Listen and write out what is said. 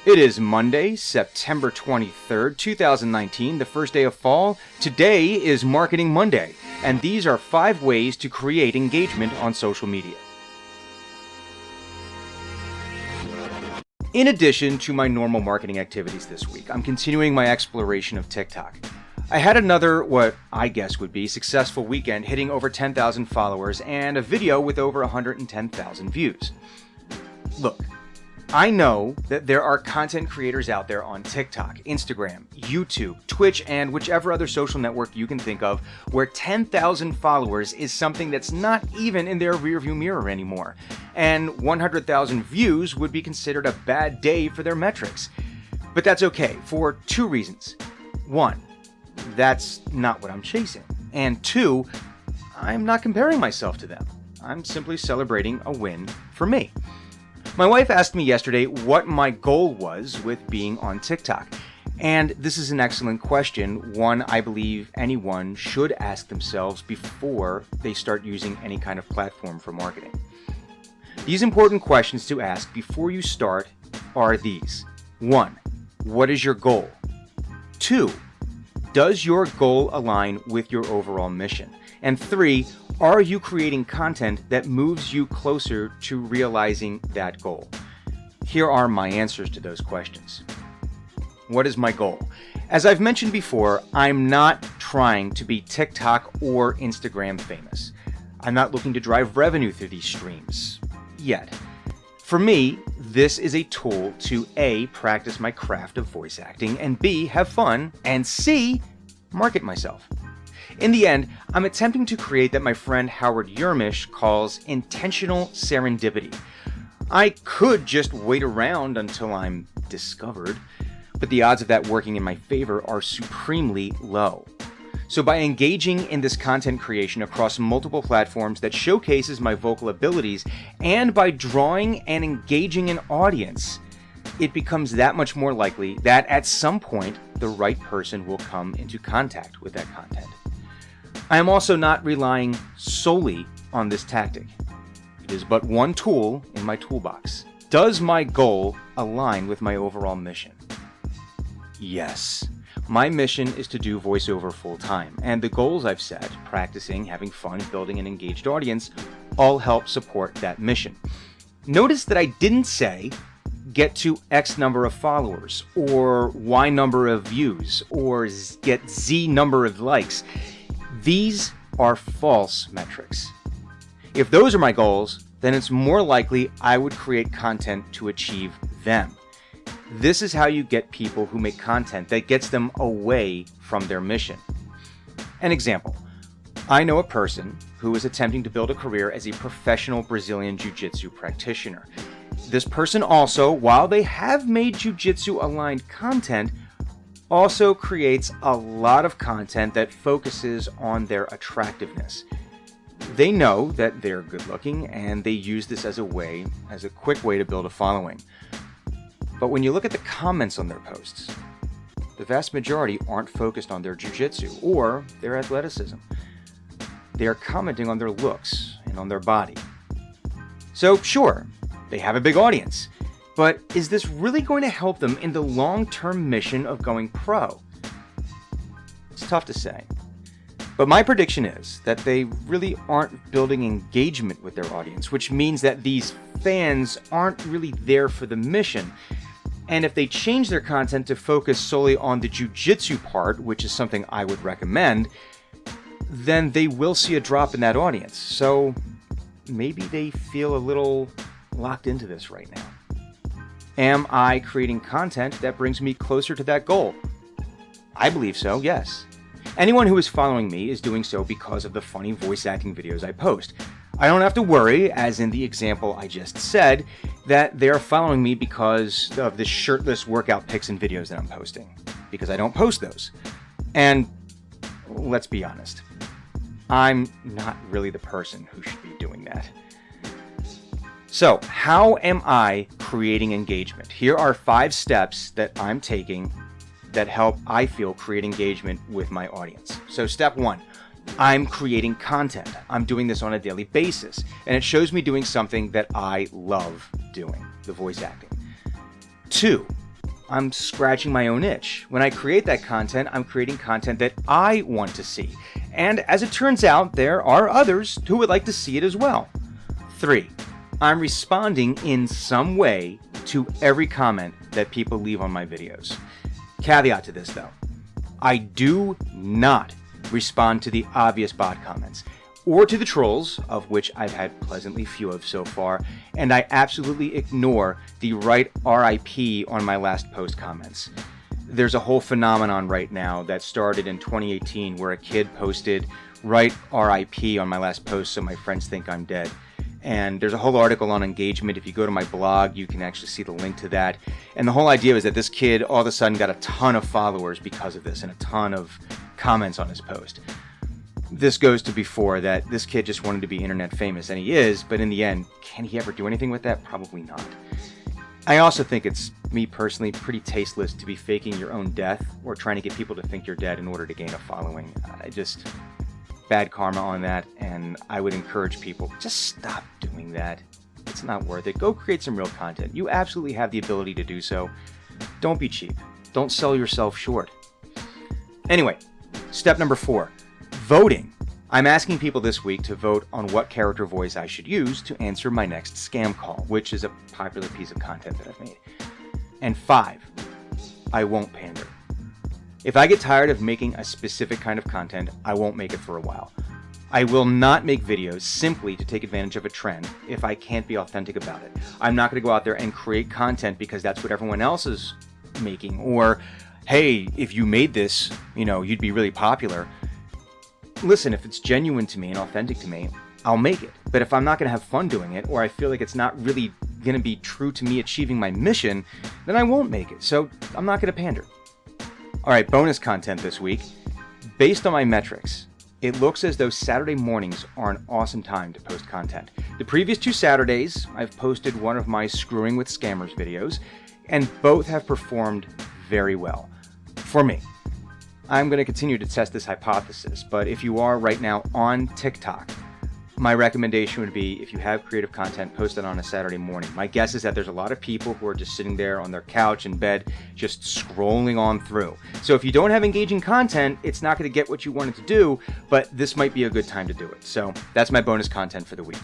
It is Monday, September 23rd, 2019, the first day of fall. Today is Marketing Monday, and these are 5 ways to create engagement on social media. In addition to my normal marketing activities this week, I'm continuing my exploration of TikTok. I had another, what I guess would be, successful weekend, hitting over 10,000 followers and a video with over 110,000 views. Look, I know that there are content creators out there on TikTok, Instagram, YouTube, Twitch, and whichever other social network you can think of where 10,000 followers is something that's not even in their rearview mirror anymore, and 100,000 views would be considered a bad day for their metrics. But that's okay for 2 reasons. 1, that's not what I'm chasing. And 2, I'm not comparing myself to them. I'm simply celebrating a win for me. My wife asked me yesterday what my goal was with being on TikTok. And this is an excellent question, one I believe anyone should ask themselves before they start using any kind of platform for marketing. These important questions to ask before you start are these. 1, what is your goal? 2, does your goal align with your overall mission? And 3, are you creating content that moves you closer to realizing that goal? Here are my answers to those questions. What is my goal? As I've mentioned before, I'm not trying to be TikTok or Instagram famous. I'm not looking to drive revenue through these streams yet. For me, this is a tool to A, practice my craft of voice acting, and B, have fun, and C, market myself. In the end, I'm attempting to create that my friend Howard Yermish calls intentional serendipity. I could just wait around until I'm discovered, but the odds of that working in my favor are supremely low. So by engaging in this content creation across multiple platforms that showcases my vocal abilities, and by drawing and engaging an audience, it becomes that much more likely that at some point the right person will come into contact with that content. I am also not relying solely on this tactic. It is but one tool in my toolbox. Does my goal align with my overall mission? Yes. My mission is to do voiceover full-time, and the goals I've set, practicing, having fun, building an engaged audience, all help support that mission. Notice that I didn't say get to X number of followers, or Y number of views, or get Z number of likes. These are false metrics. If those are my goals, then it's more likely I would create content to achieve them. This is how you get people who make content that gets them away from their mission. An example, I know a person who is attempting to build a career as a professional Brazilian Jiu-Jitsu practitioner. This person also, while they have made Jiu-Jitsu aligned content, also creates a lot of content that focuses on their attractiveness. They know that they're good looking, and they use this as a quick way to build a following. But when you look at the comments on their posts, the vast majority aren't focused on their jiu-jitsu or their athleticism. They are commenting on their looks and on their body. So sure, they have a big audience, but is this really going to help them in the long-term mission of going pro? It's tough to say. But my prediction is that they really aren't building engagement with their audience, which means that these fans aren't really there for the mission. And if they change their content to focus solely on the jiu-jitsu part, which is something I would recommend, then they will see a drop in that audience. So maybe they feel a little locked into this right now. Am I creating content that brings me closer to that goal? I believe so, yes. Anyone who is following me is doing so because of the funny voice acting videos I post. I don't have to worry, as in the example I just said, that they are following me because of the shirtless workout pics and videos that I'm posting, because I don't post those. And let's be honest, I'm not really the person who should be doing that. So, how am I creating engagement? Here are 5 steps that I'm taking that help I feel create engagement with my audience. So step 1, I'm creating content. I'm doing this on a daily basis, and it shows me doing something that I love doing, the voice acting. 2, I'm scratching my own itch. When I create that content, I'm creating content that I want to see. And as it turns out, there are others who would like to see it as well. 3, I'm responding in some way to every comment that people leave on my videos. Caveat to this though, I do not respond to the obvious bot comments or to the trolls, of which I've had pleasantly few of so far, and I absolutely ignore the "write RIP" on my last post comments. There's a whole phenomenon right now that started in 2018 where a kid posted "write RIP" on my last post so my friends think I'm dead. And there's a whole article on engagement. If you go to my blog, you can actually see the link to that. And the whole idea is that this kid all of a sudden got a ton of followers because of this and a ton of comments on his post. This goes to before that this kid just wanted to be internet famous, and he is, but in the end, can he ever do anything with that? Probably not. I also think it's, me personally, pretty tasteless to be faking your own death or trying to get people to think you're dead in order to gain a following. Bad karma on that, and I would encourage people, just stop doing that. It's not worth it. Go create some real content. You absolutely have the ability to do so. Don't be cheap. Don't sell yourself short. Anyway, step number 4, voting. I'm asking people this week to vote on what character voice I should use to answer my next scam call, which is a popular piece of content that I've made. And 5, I won't pander. If I get tired of making a specific kind of content, I won't make it for a while. I will not make videos simply to take advantage of a trend if I can't be authentic about it. I'm not going to go out there and create content because that's what everyone else is making, or, hey, if you made this, you'd be really popular. Listen, if it's genuine to me and authentic to me, I'll make it. But if I'm not going to have fun doing it, or I feel like it's not really going to be true to me achieving my mission, then I won't make it. So I'm not going to pander. All right, bonus content this week. Based on my metrics, it looks as though Saturday mornings are an awesome time to post content. The previous 2 Saturdays, I've posted one of my Screwing with Scammers videos, and both have performed very well for me. I'm going to continue to test this hypothesis, but if you are right now on TikTok, my recommendation would be, if you have creative content, post it on a Saturday morning. My guess is that there's a lot of people who are just sitting there on their couch in bed, just scrolling on through. So if you don't have engaging content, it's not going to get what you wanted to do, but this might be a good time to do it. So that's my bonus content for the week.